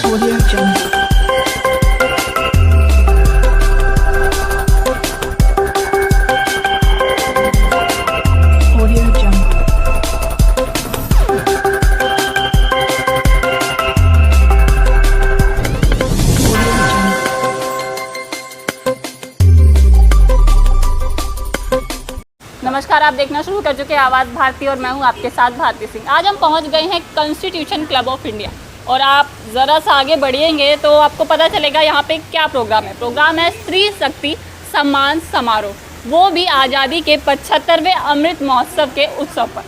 Audio Jungle. Audio Jungle. नमस्कार, आप देखना शुरू कर चुके हैं आवाज़ भारती और मैं हूं आपके साथ भारती सिंह। आज हम पहुंच गए हैं कॉन्स्टिट्यूशन क्लब ऑफ इंडिया और आप ज़रा सा आगे बढ़िएंगे तो आपको पता चलेगा यहाँ पे क्या प्रोग्राम है। प्रोग्राम है स्त्री शक्ति सम्मान समारोह, वो भी आज़ादी के 75वें अमृत महोत्सव के उत्सव पर।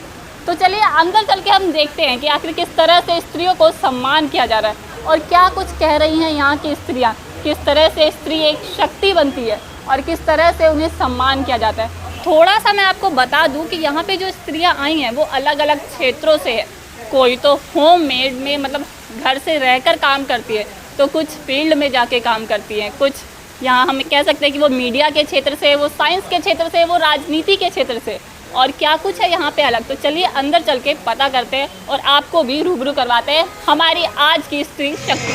तो चलिए अंदर चल के हम देखते हैं कि आखिर किस तरह से स्त्रियों को सम्मान किया जा रहा है और क्या कुछ कह रही हैं यहाँ की स्त्रियाँ, किस तरह से स्त्री एक शक्ति बनती है और किस तरह से उन्हें सम्मान किया जाता है। थोड़ा सा मैं आपको बता दूं कि यहाँ पे जो स्त्रियाँ आई हैं वो अलग अलग क्षेत्रों से है। कोई तो होम मेड में मतलब घर से रहकर काम करती है, तो कुछ फील्ड में जाके काम करती हैं, कुछ यहाँ हम कह सकते हैं कि वो मीडिया के क्षेत्र से, वो साइंस के क्षेत्र से, वो राजनीति के क्षेत्र से, और क्या कुछ है यहाँ पे अलग। तो चलिए अंदर चल के पता करते हैं और आपको भी रूबरू करवाते हैं हमारी आज की स्त्री शक्ति।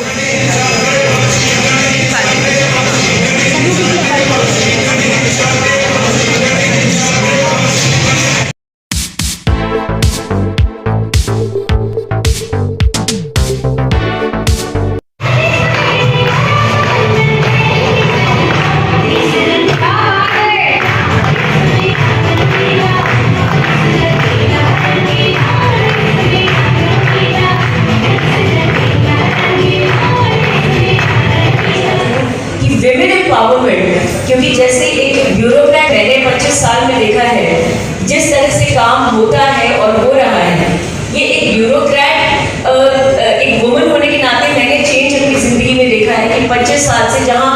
क्योंकि जैसे एक ब्यूरोक्रेट मैंने 25 साल में देखा है जिस तरह से काम होता है और हो रहा है, ये एक ब्यूरोक्रेट एक वुमन होने के नाते मैंने चेंज अपनी जिंदगी में देखा है कि 25 साल से जहाँ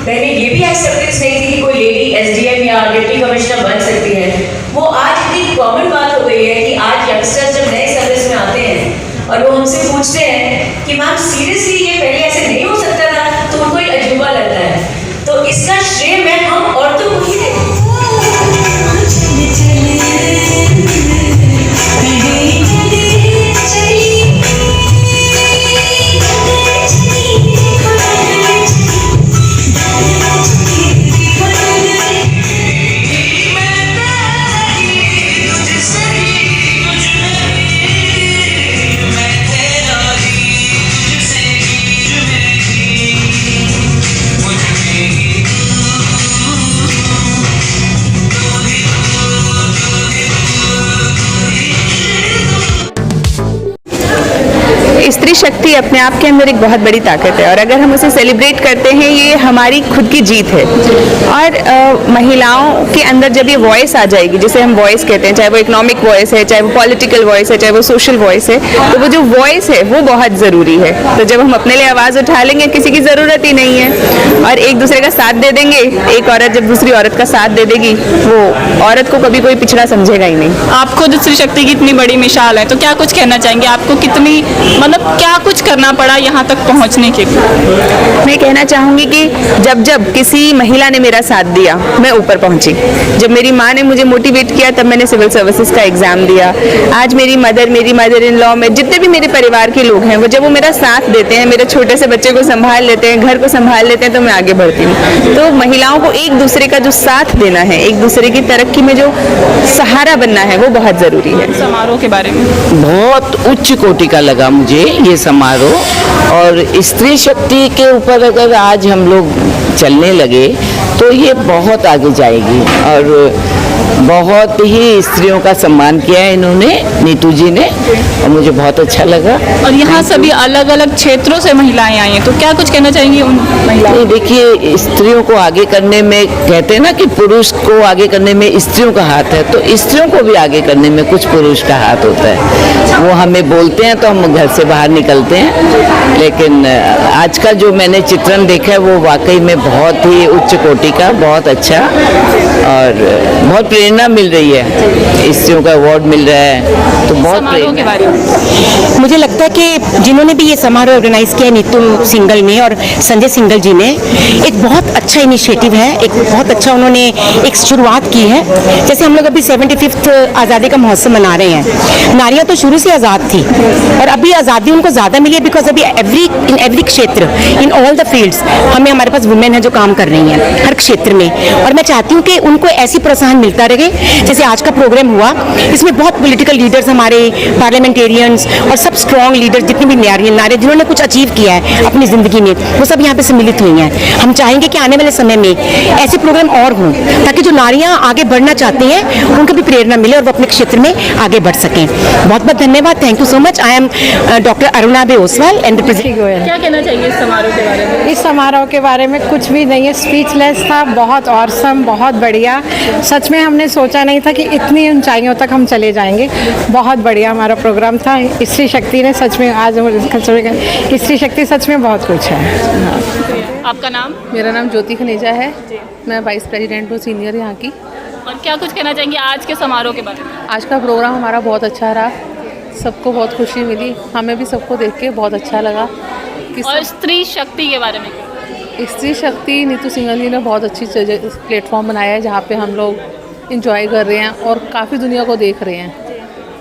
पहले ये भी एक्सेप्टेंस नहीं थी कि कोई लेडी एसडीएम या डिप्टी कमिश्नर बन सकती है, वो आज इतनी कॉमन बात हो गई है कि आज यंगस्टर्स जब नए सर्विस में आते हैं और वो हमसे पूछते हैं कि मैम सीरियसली ये पहले ऐसे नहीं हो सकता था, तो उनको एक अजूबा लगता है। तो इसका श्रेय मैं हम औरतों को ही दें। स्त्री शक्ति अपने आप के अंदर एक बहुत बड़ी ताकत है और अगर हम उसे सेलिब्रेट करते हैं, ये हमारी खुद की जीत है। और महिलाओं के अंदर जब ये वॉइस आ जाएगी, जिसे हम वॉइस कहते हैं, चाहे वो इकोनॉमिक वॉइस है, चाहे वो पॉलिटिकल वॉइस है, चाहे वो सोशल वॉइस है, तो वो जो वॉइस है वो बहुत ज़रूरी है। तो जब हम अपने लिए आवाज़ उठा लेंगे, किसी की ज़रूरत ही नहीं है और एक दूसरे का साथ दे देंगे, एक औरत जब दूसरी औरत का साथ दे देगी, वो औरत को कभी कोई पिछड़ा समझेगा ही नहीं। आप खुद स्त्री शक्ति की इतनी बड़ी मिसाल है, तो क्या कुछ कहना चाहेंगे? आपको कितनी क्या कुछ करना पड़ा यहाँ तक पहुँचने के लिए? मैं कहना चाहूँगी कि जब किसी महिला ने मेरा साथ दिया, मैं ऊपर पहुँची। जब मेरी माँ ने मुझे मोटिवेट किया, तब मैंने सिविल सर्विसेज का एग्ज़ाम दिया। आज मेरी मदर इन लॉ में जितने भी मेरे परिवार के लोग हैं, जब वो मेरा साथ देते हैं, मेरे छोटे से बच्चे को संभाल लेते हैं, घर को संभाल लेते हैं, तो मैं आगे बढ़ती हूँ। तो महिलाओं को एक दूसरे का जो साथ देना है, एक दूसरे की तरक्की में जो सहारा बनना है, वो बहुत ज़रूरी है। समारोह के बारे में बहुत उच्च कोटि का लगा मुझे ये समारोह, और स्त्री शक्ति के ऊपर अगर आज हम लोग चलने लगे तो ये बहुत आगे जाएगी। और बहुत ही स्त्रियों का सम्मान किया है इन्होंने, नीतू जी ने, और मुझे बहुत अच्छा लगा। और यहाँ सभी अलग अलग क्षेत्रों से महिलाएं आई हैं, तो क्या कुछ कहना चाहेंगी उन महिलाओं? देखिए, स्त्रियों को आगे करने में, कहते हैं ना कि पुरुष को आगे करने में स्त्रियों का हाथ है, तो स्त्रियों को भी आगे करने में कुछ पुरुष का हाथ होता है। वो हमें बोलते हैं तो हम घर से बाहर निकलते हैं, लेकिन आज का जो मैंने चित्रण देखा है वो वाकई में बहुत ही उच्च कोटि का, बहुत अच्छा और बहुत प्रेरणा मिल रही है, स्त्रियों का अवार्ड मिल रहा है, तो बहुत समारोह के प्रेरणा। बारे में मुझे लगता है कि जिन्होंने भी ये समारोह ऑर्गेनाइज किया है, नीतू सिंगल ने और संजय सिंगल जी ने, एक बहुत अच्छा इनिशिएटिव है, एक बहुत अच्छा उन्होंने एक शुरुआत की है। जैसे हम लोग अभी 75th आज़ादी का महोत्सव मना रहे हैं, नारियां तो शुरू से आज़ाद थी और अभी आज़ादी उनको ज़्यादा मिली है बिकॉज अभी इन एवरी क्षेत्र, इन ऑल द फील्ड्स हमारे पास वुमेन है जो काम कर रही हैं हर क्षेत्र में। और मैं चाहती हूँ कि उनको ऐसी प्रोत्साहन मिलता रहे। जैसे आज का प्रोग्राम हुआ, इसमें बहुत पॉलिटिकल लीडर्स, हमारे पार्लियामेंटेरियंस और सब स्ट्रॉन्ग लीडर्स, जितनी भी नारी जिन्होंने कुछ अचीव किया है अपनी ज़िंदगी में, वो सब यहाँ पे सम्मिलित हुई हैं। हम चाहेंगे कि आने वाले समय में ऐसे प्रोग्राम और हों ताकि जो नारियाँ आगे बढ़ना चाहती हैं उनको भी प्रेरणा मिले और वो अपने क्षेत्र में आगे बढ़ सकें। बहुत बहुत धन्यवाद। Thank you so much. I am doctor Aruna बे ओसवाल एंड क्या कहना चाहिए इस समारोह के बारे में? इस समारोह के बारे में कुछ भी नहीं है, स्पीचलेस था, बहुत ऑसम, बहुत बढ़िया। सच में हमने सोचा नहीं था कि इतनी ऊंचाइयों तक हम चले जाएंगे। बहुत बढ़िया हमारा प्रोग्राम था। स्त्री शक्ति ने सच में आज स्त्री शक्ति सच में बहुत कुछ है। आपका नाम? मेरा नाम ज्योति खनेजा है, मैं वाइस प्रेसिडेंट हूँ सीनियर यहाँ की। और क्या कुछ कहना चाहेंगे आज के समारोह के बारे में? आज का प्रोग्राम हमारा बहुत अच्छा रहा, सबको बहुत खुशी मिली, हमें भी सबको देख के बहुत अच्छा लगा कि और स्त्री शक्ति के बारे में? स्त्री शक्ति नीतू सिंगल जी ने बहुत अच्छी प्लेटफॉर्म बनाया है जहाँ पे हम लोग इंजॉय कर रहे हैं और काफ़ी दुनिया को देख रहे हैं।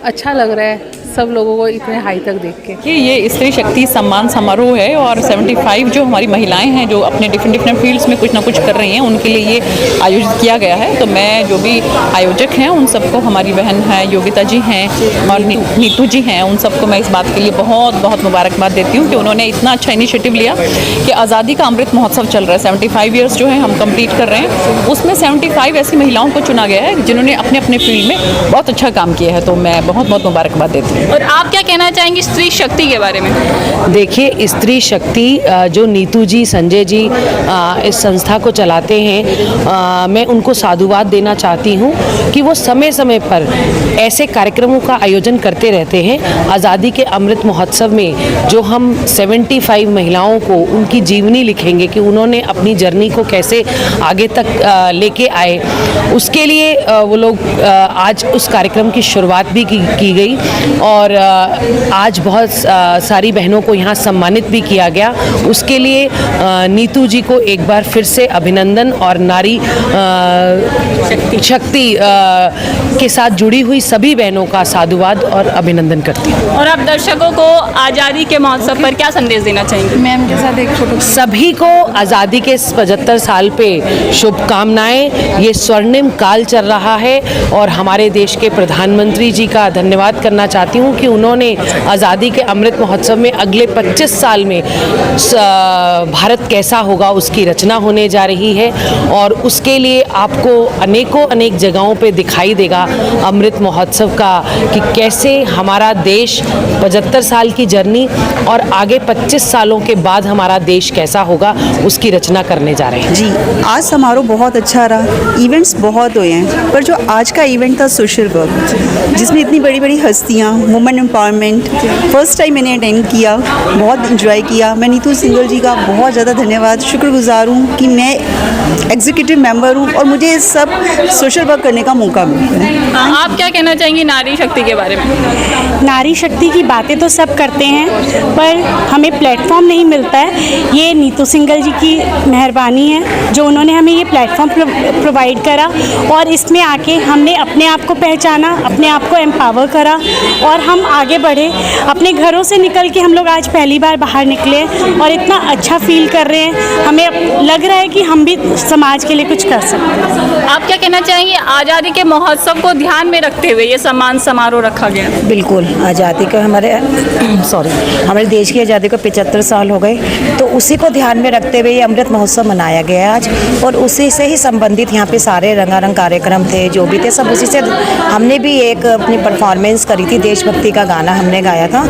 अच्छा लग रहा है सब लोगों को इतने हाई तक देख के। कि ये स्त्री शक्ति सम्मान समारोह है और 75 जो हमारी महिलाएं हैं जो अपने डिफरेंट फील्ड्स में कुछ ना कुछ कर रही हैं, उनके लिए ये आयोजित किया गया है। तो मैं जो भी आयोजक हैं उन सबको, हमारी बहन है योगिता जी हैं और नीतू जी हैं, उन सबको मैं इस बात के लिए बहुत बहुत मुबारकबाद देती हूँ कि उन्होंने इतना अच्छा इनिशिएटिव लिया कि आज़ादी का अमृत महोत्सव चल रहा है, 75 ईयर्स जो है हम कंप्लीट कर रहे हैं, उसमें 75 ऐसी महिलाओं को चुना गया है जिन्होंने अपने अपने फील्ड में बहुत अच्छा काम किया है। तो मैं बहुत बहुत मुबारकबाद देती हूँ। और आप क्या कहना चाहेंगे स्त्री शक्ति के बारे में? देखिए, स्त्री शक्ति जो नीतू जी, संजय जी इस संस्था को चलाते हैं, मैं उनको साधुवाद देना चाहती हूँ कि वो समय समय पर ऐसे कार्यक्रमों का आयोजन करते रहते हैं। आज़ादी के अमृत महोत्सव में जो हम 75 महिलाओं को उनकी जीवनी लिखेंगे कि उन्होंने अपनी जर्नी को कैसे आगे तक लेके आए, उसके लिए वो लोग आज उस कार्यक्रम की शुरुआत भी की गई और आज बहुत सारी बहनों को यहाँ सम्मानित भी किया गया। उसके लिए नीतू जी को एक बार फिर से अभिनंदन और नारी शक्ति के साथ जुड़ी हुई सभी बहनों का साधुवाद और अभिनंदन करती हूँ। और आप दर्शकों को आज़ादी के महोत्सव पर क्या संदेश देना चाहेंगे? मैम के साथ एक छोटा सभी को आज़ादी के 75 साल पे शुभकामनाएं। ये स्वर्णिम काल चल रहा है और हमारे देश के प्रधानमंत्री जी का धन्यवाद करना चाहती हूँ कि उन्होंने आज़ादी के अमृत महोत्सव में अगले 25 साल में भारत कैसा होगा उसकी रचना होने जा रही है और उसके लिए आपको अनेक जगहों पे दिखाई देगा अमृत महोत्सव का कि कैसे हमारा देश 75 साल की जर्नी और आगे 25 सालों के बाद हमारा देश कैसा होगा उसकी रचना करने जा रहे हैं। जी, आज समारोह बहुत अच्छा रहा, इवेंट्स बहुत हुए हैं, पर जो आज का इवेंट था सोशल वर्क, जिसमें इतनी बड़ी बड़ी हस्तियाँ, वुमेन एम्पावरमेंट, फर्स्ट टाइम मैंने अटेंड किया, बहुत इंजॉय किया। मैं नीतू सिंगल जी का बहुत ज़्यादा धन्यवाद, शुक्रगुजार हूँ कि मैं एग्जीक्यूटिव मेंबर हूँ और मुझे सब सोशल वर्क करने का मौका मिलता है। आप क्या कहना चाहेंगी नारी शक्ति के बारे में? नारी शक्ति की बातें तो सब करते हैं पर हमें प्लेटफॉर्म नहीं मिलता है। ये नीतू सिंगल जी की मेहरबानी है जो उन्होंने हमें ये प्लेटफॉर्म प्रोवाइड करा और इसमें आके हमने अपने आप को पहचाना, अपने आप को एम्पावर करा और हम आगे बढ़े। अपने घरों से निकल के हम लोग आज पहली बार बाहर निकले और इतना अच्छा फील कर रहे हैं, हमें लग रहा है कि हम भी समाज के लिए कुछ कर सकते हैं। आप क्या कहना चाहेंगे आज़ादी के महोत्सव को ध्यान में रखते हुए ये सम्मान समारोह रखा गया? बिल्कुल, आज़ादी का हमारे देश की आज़ादी को 75 साल हो गए, तो उसी को ध्यान में रखते हुए ये अमृत महोत्सव मनाया गया है आज और उसी से ही संबंधित यहाँ पे सारे रंगारंग कार्यक्रम थे, जो भी थे सब उसी से। हमने भी एक अपनी परफॉर्मेंस करी थी, देशभक्ति का गाना हमने गाया था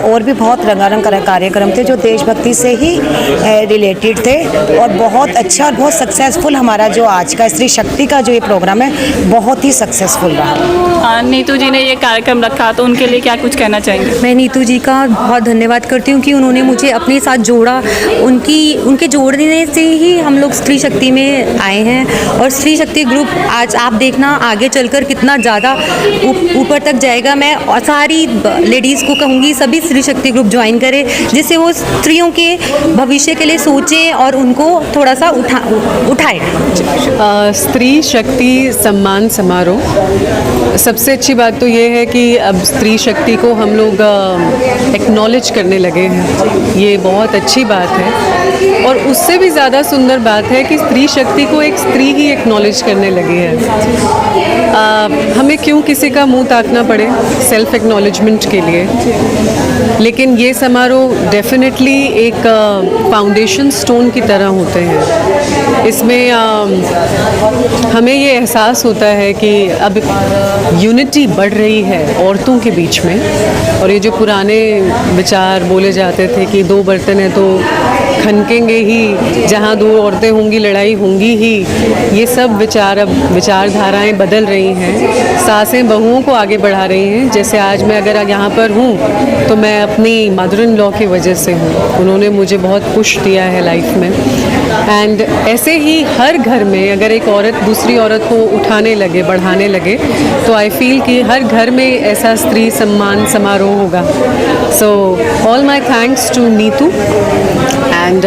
और भी बहुत रंगारंग कार्यक्रम थे जो देशभक्ति से ही रिलेटेड थे और बहुत अच्छा और बहुत सक्सेसफुल हमारा जो आज का स्त्री शक्ति का जो ये प्रोग्राम है बहुत ही सक्सेसफुल रहा। नीतू जी ने ये कार्यक्रम रखा तो उनके लिए क्या कुछ कहना चाहेंगे? मैं नीतू जी का बहुत धन्यवाद करती हूँ कि उन्होंने मुझे अपने साथ जोड़ा। उनके जोड़ने से ही हम लोग स्त्री शक्ति में आए हैं और स्त्री शक्ति ग्रुप आज आप देखना आगे चलकर कितना ज़्यादा ऊपर तक जाएगा। मैं सारी लेडीज़ को कहूँगी सभी स्त्री शक्ति ग्रुप ज्वाइन करें, जिससे वो स्त्रियों के भविष्य के लिए सोचें और उनको थोड़ा सा उठाएं। स्त्री शक्ति सम्मान समारोह, सबसे अच्छी बात तो ये है कि अब स्त्री शक्ति को हम लोग एक्नॉलेज करने लगे हैं, ये बहुत अच्छी बात है। और उससे भी ज़्यादा सुंदर बात है कि स्त्री शक्ति को एक स्त्री ही एक्नॉलेज करने लगी है। हमें क्यों किसी का मुंह ताकना पड़े सेल्फ एक्नॉलेजमेंट के लिए, लेकिन ये समारोह डेफिनेटली एक फाउंडेशन स्टोन की तरह होते हैं। इसमें हमें ये एहसास होता है कि अब यूनिटी बढ़ रही है औरतों के बीच में, और ये जो पुराने विचार बोले जाते थे कि दो बर्तन हैं तो खनकेंगे ही, जहाँ दो औरतें होंगी लड़ाई होंगी ही, ये सब विचार अब विचारधाराएं बदल रही हैं, सासें बहुओं को आगे बढ़ा रही हैं। जैसे आज मैं अगर यहाँ पर हूँ तो मैं अपनी मदर इन लॉ की वजह से हूँ, उन्होंने मुझे बहुत पुश दिया है लाइफ में। एंड ऐसे ही हर घर में अगर एक औरत दूसरी औरत को उठाने लगे, बढ़ाने लगे, तो आई फील कि हर घर में ऐसा स्त्री सम्मान समारोह होगा। So all my thanks to Neetu and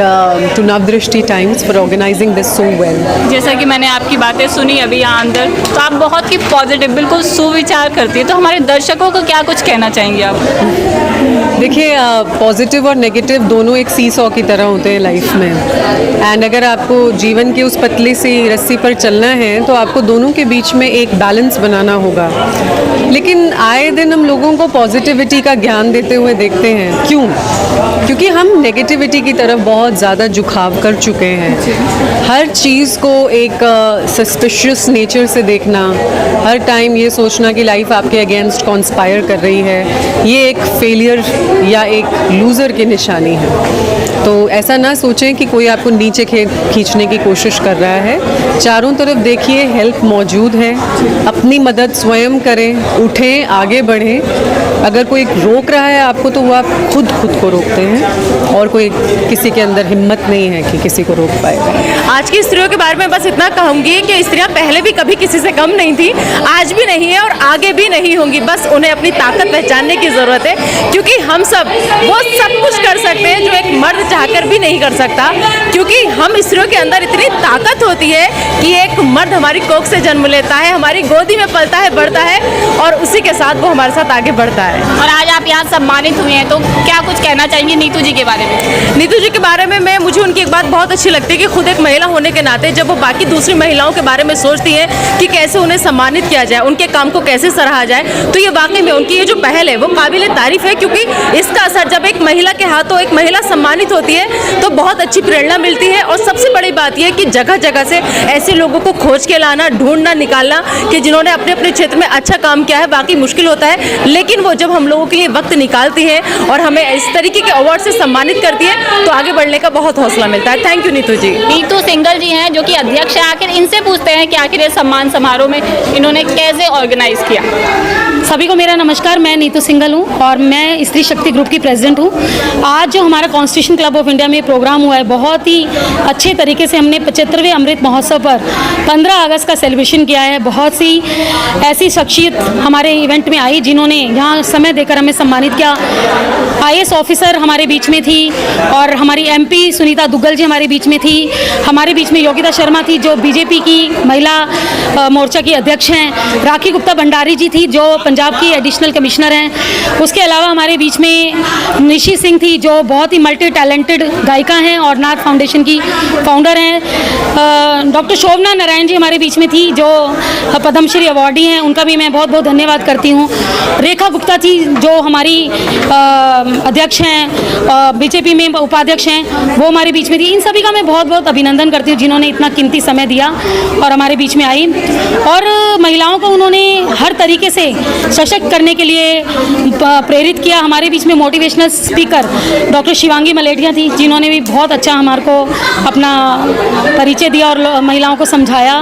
to Navdrishti Times for organizing this so well. जैसा कि मैंने आपकी बातें सुनी अभी यहाँ अंदर, तो आप बहुत ही पॉजिटिव, बिल्कुल सुविचार करती है, तो हमारे दर्शकों को क्या कुछ कहना चाहेंगे आप? देखिए, पॉजिटिव और नेगेटिव दोनों एक सीसॉ की तरह होते हैं लाइफ में, एंड अगर आपको जीवन की उस पतली सी रस्सी पर चलना है तो आपको दोनों के बीच में एक बैलेंस बनाना होगा। लेकिन आए दिन हम लोगों को पॉजिटिविटी का ज्ञान देते हुए देखते हैं। क्यों? क्योंकि हम नेगेटिविटी की तरफ बहुत ज़्यादा झुकाव कर चुके हैं। हर चीज़ को एक सस्पिशियस नेचर से देखना, हर टाइम ये सोचना कि लाइफ आपके अगेंस्ट कॉन्स्पायर कर रही है, ये एक फेलियर या एक लूज़र की निशानी है। तो ऐसा ना सोचें कि कोई आपको नीचे खींचने की कोशिश कर रहा है। चारों तरफ देखिए, हेल्प मौजूद है, अपनी मदद स्वयं करें, उठें, आगे बढ़ें। अगर कोई रोक रहा है आपको तो वो आप खुद को रोकते हैं, और कोई किसी के अंदर हिम्मत नहीं है कि किसी को रोक पाए। आज की स्त्रियों के बारे में बस इतना कहूँगी कि स्त्रियाँ पहले भी कभी किसी से कम नहीं थी, आज भी नहीं है और आगे भी नहीं होंगी। बस उन्हें अपनी ताकत पहचानने की ज़रूरत है, क्योंकि हम सब वो सब कुछ कर सकते हैं जो एक मर्द चाहकर भी नहीं कर सकता। क्योंकि हम स्त्रियों के अंदर इतनी ताकत होती है कि एक मर्द हमारी कोख से जन्म लेता है, हमारी गोदी में पलता है, बढ़ता है, और उसी के साथ वो हमारे साथ आगे बढ़ता है। और आज आप यहाँ सम्मानित हुए हैं, तो क्या कुछ कहना चाहेंगे नीतू जी के बारे में? नीतू जी के बारे में मुझे उनकी एक बात बहुत अच्छी लगती है कि खुद एक महिला होने के नाते जब वो बाकी दूसरी महिलाओं के बारे में सोचती है कि कैसे उन्हें सम्मानित किया जाए, उनके काम को कैसे सराहा जाए, तो ये वाकई में उनकी ये जो पहल है वो काबिल तारीफ है। क्योंकि इसका असर जब एक महिला के हाथों एक महिला सम्मानित होती है तो बहुत अच्छी प्रेरणा मिलती है। और सबसे बड़ी बात यह कि जगह जगह से ऐसे लोगों को खोज के लाना, ढूंढना, निकालना कि जिन्होंने अपने अपने क्षेत्र में अच्छा काम किया है, वाकई मुश्किल होता है। लेकिन वो जब हम लोगों के लिए वक्त निकालती है और हमें इस तरीके के अवार्ड से सम्मानित करती है तो आगे बढ़ने का बहुत हौसला मिलता है। थैंक यू नीतू जी। नीतू सिंघल जी हैं जो कि अध्यक्ष हैं। आखिर इनसे पूछते हैं कि आखिर ये सम्मान समारोह में इन्होंने कैसे ऑर्गेनाइज किया। सभी को मेरा नमस्कार। मैं नीतू सिंघल हूँ और मैं स्त्री शक्ति ग्रुप की प्रेसिडेंट हूँ। आज जो हमारा कॉन्स्टिट्यूशन क्लब ऑफ इंडिया में प्रोग्राम हुआ है, बहुत ही अच्छे तरीके से हमने 75वें अमृत महोत्सव पर 15 अगस्त का सेलिब्रेशन किया है। बहुत सी ऐसी शख्सियत हमारे इवेंट में आई जिन्होंने यहाँ समय देकर हमें सम्मानित किया। IAS ऑफिसर हमारे बीच में थी और हमारी MP सुनीता दुग्गल जी हमारे बीच में थी। हमारे बीच में योगिता शर्मा थी जो BJP की महिला मोर्चा की अध्यक्ष हैं। राखी गुप्ता भंडारी जी थी जो पंजाब की एडिशनल कमिश्नर हैं। उसके अलावा हमारे बीच में निशी सिंह थी जो बहुत ही मल्टी टैलेंटेड गायिका हैं और नाथ फाउंडेशन की फाउंडर हैं। डॉक्टर शोभना नारायण जी हमारे बीच में थी जो पद्मश्री अवार्डी हैं, उनका भी मैं बहुत बहुत धन्यवाद करती हूँ। रेखा गुप्ता जी जो हमारी अध्यक्ष हैं, BJP में उपाध्यक्ष हैं, वो हमारे बीच में थी। इन सभी का मैं बहुत बहुत अभिनंदन करती हूँ जिन्होंने इतना कीमती समय दिया और हमारे बीच में आई। और महिलाओं को उन्होंने हर तरीके से सशक्त करने के लिए प्रेरित किया। हमारे बीच में मोटिवेशनल स्पीकर डॉक्टर शिवांगी मलेटिया थी जिन्होंने भी बहुत अच्छा हमारे को अपना परिचय दिया और महिलाओं को समझाया।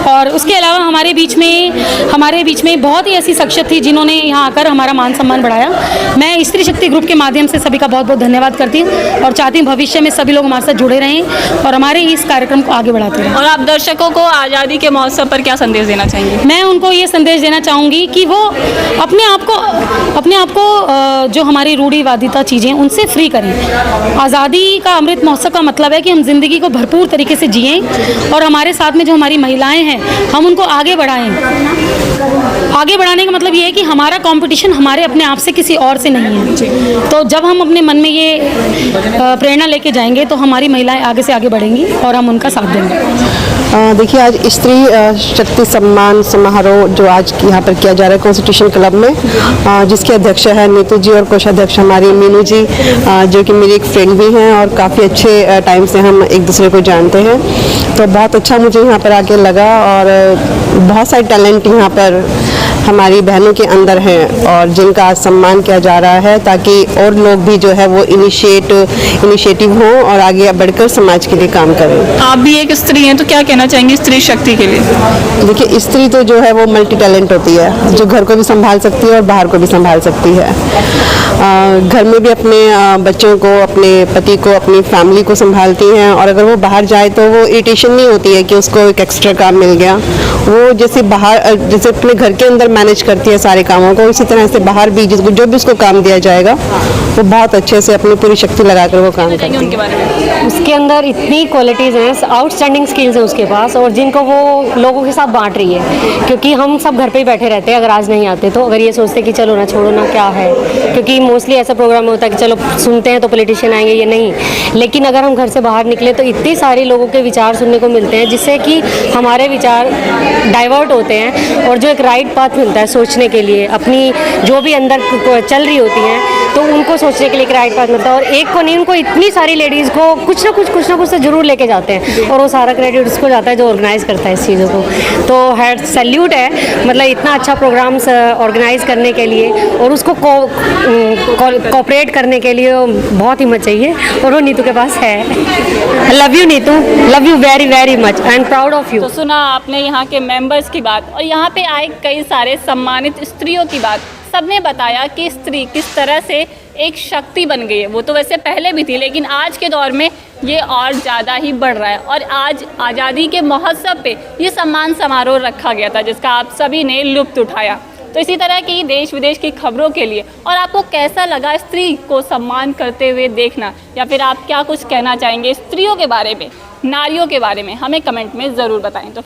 और उसके अलावा हमारे बीच में बहुत ही ऐसी शख्सियत थी जिन्होंने यहाँ आकर हमारा मान सम्मान बढ़ाया। मैं स्त्री शक्ति ग्रुप के माध्यम से सभी का बहुत बहुत धन्यवाद करती हूँ और चाहती हूँ भविष्य में सभी लोग हमारे साथ जुड़े रहें और हमारे इस कार्यक्रम को आगे बढ़ाते रहें। और आप दर्शकों को आज़ादी के महोत्सव पर क्या संदेश देना चाहेंगे? मैं उनको ये संदेश देना चाहूँगी कि वो अपने आप को जो हमारी रूढ़िवादिता चीज़ें उनसे फ्री करें। आज़ादी का अमृत महोत्सव का मतलब है कि हम ज़िंदगी को भरपूर तरीके से जिएं और हमारे साथ में जो हमारी महिलाएं हैं हम उनको आगे बढ़ाएं। आगे बढ़ाने का मतलब ये है कि हमारा कंपटीशन हमारे अपने आप से किसी और से नहीं है। तो जब हम अपने मन में ये प्रेरणा लेके जाएंगे तो हमारी महिलाएं आगे से आगे बढ़ेंगी और हम उनका साथ देंगे। देखिए, आज स्त्री शक्ति सम्मान समारोह जो आज यहाँ पर किया जा रहा है कॉन्स्टिट्यूशन क्लब में, जिसके अध्यक्ष है नीतू जी और कोषाध्यक्ष हमारी मीनू जी, जो कि मेरी एक फ्रेंड भी हैं और काफ़ी अच्छे टाइम से हम एक दूसरे को जानते हैं। तो बहुत अच्छा मुझे यहाँ पर आके लगा और बहुत सारे टैलेंट यहाँ पर हमारी बहनों के अंदर हैं और जिनका आज सम्मान किया जा रहा है ताकि और लोग भी जो है वो इनिशिएटिव हों और आगे बढ़कर समाज के लिए काम करें। आप भी एक स्त्री हैं तो क्या कहना चाहेंगे स्त्री शक्ति के लिए? देखिए, स्त्री तो जो है वो मल्टी टैलेंट होती है, जो घर को भी संभाल सकती है और बाहर को भी संभाल सकती है। घर में भी अपने बच्चों को, अपने पति को, अपनी फैमिली को संभालती हैं और अगर वो बाहर जाए तो वो इरिटेशन नहीं होती है कि उसको एक एक्स्ट्रा काम मिल गया। वो जैसे अपने घर के अंदर मैनेज करती है सारे कामों को, इसी तरह से बाहर भी जो भी उसको काम दिया जाएगा वो बहुत अच्छे से अपनी पूरी शक्ति लगाकर वो काम करती है। उसके अंदर इतनी क्वालिटीज़ हैं, आउटस्टैंडिंग स्किल्स हैं उसके पास और जिनको वो लोगों के साथ बांट रही है। क्योंकि हम सब घर पे ही बैठे रहते हैं, अगर आज नहीं आते तो अगर ये सोचते कि चलो ना छोड़ो ना क्या है, क्योंकि मोस्टली ऐसा प्रोग्राम होता है कि चलो सुनते हैं तो पॉलिटिशियन आएंगे, ये नहीं। लेकिन अगर हम घर से बाहर निकले तो इतने सारे लोगों के विचार सुनने को मिलते हैं जिससे कि हमारे विचार डाइवर्ट होते हैं और जो एक राइट पाथ मिलता है सोचने के लिए, अपनी जो भी अंदर चल रही होती हैं तो उनको सोचने के लिए एक राइट पाथ मिलता है। और एक को नहीं, उनको इतनी सारी लेडीज़ को कुछ ना कुछ से ज़रूर लेके जाते हैं और वो सारा क्रेडिट उसको जाता है जो ऑर्गेनाइज़ करता है इस चीज़ों को। तो हेड सैल्यूट है, मतलब इतना अच्छा प्रोग्राम्स ऑर्गेनाइज़ करने के लिए और उसको कोऑपरेट करने के लिए बहुत हिम्मत चाहिए और वो नीतू के पास है। Love you Neetu, love you very very much and proud of you. तो सुना आपने यहाँ के मेंबर्स की बात और यहाँ पे आए कई सारे सम्मानित स्त्रियों की बात। सबने बताया कि स्त्री किस तरह से एक शक्ति बन गई है। वो तो वैसे पहले भी थी लेकिन आज के दौर में ये और ज़्यादा ही बढ़ रहा है। और आज आज़ादी के महोत्सव पे ये सम्मान समारोह रखा गया था जिसका आप सभी ने लुत्फ़ उठाया। तो इसी तरह की देश विदेश की खबरों के लिए और आपको कैसा लगा स्त्री को सम्मान करते हुए देखना, या फिर आप क्या कुछ कहना चाहेंगे स्त्रियों के बारे में, नारियों के बारे में, हमें कमेंट में ज़रूर बताएं। तो